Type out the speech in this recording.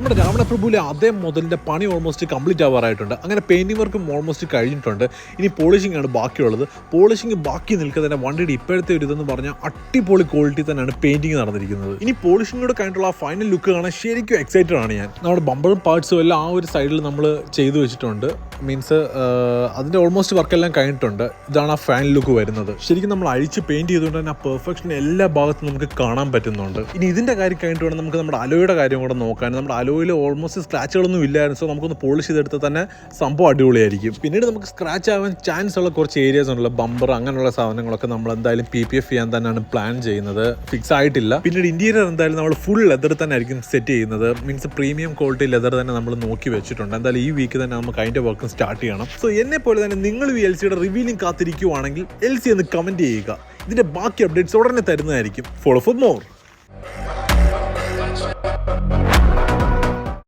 നമ്മുടെ രാവണപ്രഭുവിലെ അതേ മുതലിൻ്റെ പണി ഓൾമോസ്റ്റ് കംപ്ലീറ്റ് ആവാറായിട്ടുണ്ട്. അങ്ങനെ പെയിൻറ്റിംഗ് വർക്കും ഓൾമോസ്റ്റ് കഴിഞ്ഞിട്ടുണ്ട്. ഇനി പോളിഷിംഗ് ആണ് ബാക്കിയുള്ളത്. പോളിഷിംഗ് ബാക്കി നിൽക്കുക തന്നെ വണ്ടിയുടെ ഇപ്പോഴത്തെ ഒരു ഇതെന്ന് പറഞ്ഞാൽ അടിപൊളി ക്വാളിറ്റി തന്നെയാണ് പെയിൻറ്റിങ് നടന്നിരിക്കുന്നത്. ഇനി പോളിഷിംഗോട് കഴിഞ്ഞിട്ടുള്ള ആ ഫൈനൽ ലുക്ക് കാണാൻ ശരിക്കും എക്സൈറ്റഡ് ആണ് ഞാൻ. നമ്മുടെ ബമ്പറും പാർട്സും എല്ലാം ആ ഒരു സൈഡിൽ നമ്മൾ ചെയ്തു വെച്ചിട്ടുണ്ട്. മീൻസ് അതിൻ്റെ ഓൾമോസ്റ്റ് വർക്കെല്ലാം കഴിഞ്ഞിട്ടുണ്ട്. ഇതാണ് ആ ഫൈനൽ ലുക്ക് വരുന്നത്. ശരിക്കും നമ്മൾ അഴിച്ച് പെയിൻറ്റ് ചെയ്തുകൊണ്ട് തന്നെ ആ പെർഫെക്ഷൻ എല്ലാ ഭാഗത്തും നമുക്ക് കാണാൻ പറ്റുന്നുണ്ട്. ഇനി ഇതിൻ്റെ കാര്യം കഴിഞ്ഞിട്ട് വേണം നമുക്ക് നമ്മുടെ അലോയുടെ കാര്യം കൂടെ നോക്കാൻ. നമ്മുടെ അലോയിൽ ഓൾമോസ്റ്റ് സ്ക്രാച്ചുകളൊന്നും ഇല്ലായിരുന്നു. സോ നമുക്കൊന്ന് പോളിഷ് ചെയ്തെടുത്താൽ തന്നെ സംഭവം അടിപൊളിയായിരിക്കും. പിന്നീട് നമുക്ക് സ്ക്രാച്ച് ആവാൻ ചാൻസ് ഉള്ള കുറച്ച് ഏരിയാസ് ഉണ്ടല്ലോ, ബമ്പർ അങ്ങനെയുള്ള സാധനങ്ങളൊക്കെ നമ്മൾ എന്തായാലും PPF ചെയ്യാൻ തന്നെയാണ് പ്ലാൻ ചെയ്യുന്നത്. ഫിക്സ് ആയിട്ടില്ല. പിന്നീട് ഇന്റീരിയർ എന്തായാലും നമ്മൾ ഫുൾ ലെതർ തന്നെ ആയിരിക്കും സെറ്റ് ചെയ്യുന്നത്. മീൻസ് പ്രീമിയം ക്വാളിറ്റി ലെതർ തന്നെ നമ്മൾ നോക്കി വെച്ചിട്ടുണ്ട്. എന്തായാലും ഈ വീക്ക് തന്നെ നമുക്ക് അതിൻ്റെ വർക്കും സ്റ്റാർട്ട് ചെയ്യണം. സോ എന്നെ പോലെ തന്നെ നിങ്ങൾ ഈ LCയുടെ റിവ്യൂലിംഗ് കാത്തിരിക്കുവാണെങ്കിൽ LC എന്ന് കമൻറ്റ് ചെയ്യുക. ഇതിൻ്റെ ബാക്കി അപ്ഡേറ്റ്സ് ഉടനെ തരുന്നതായിരിക്കും. Follow for more.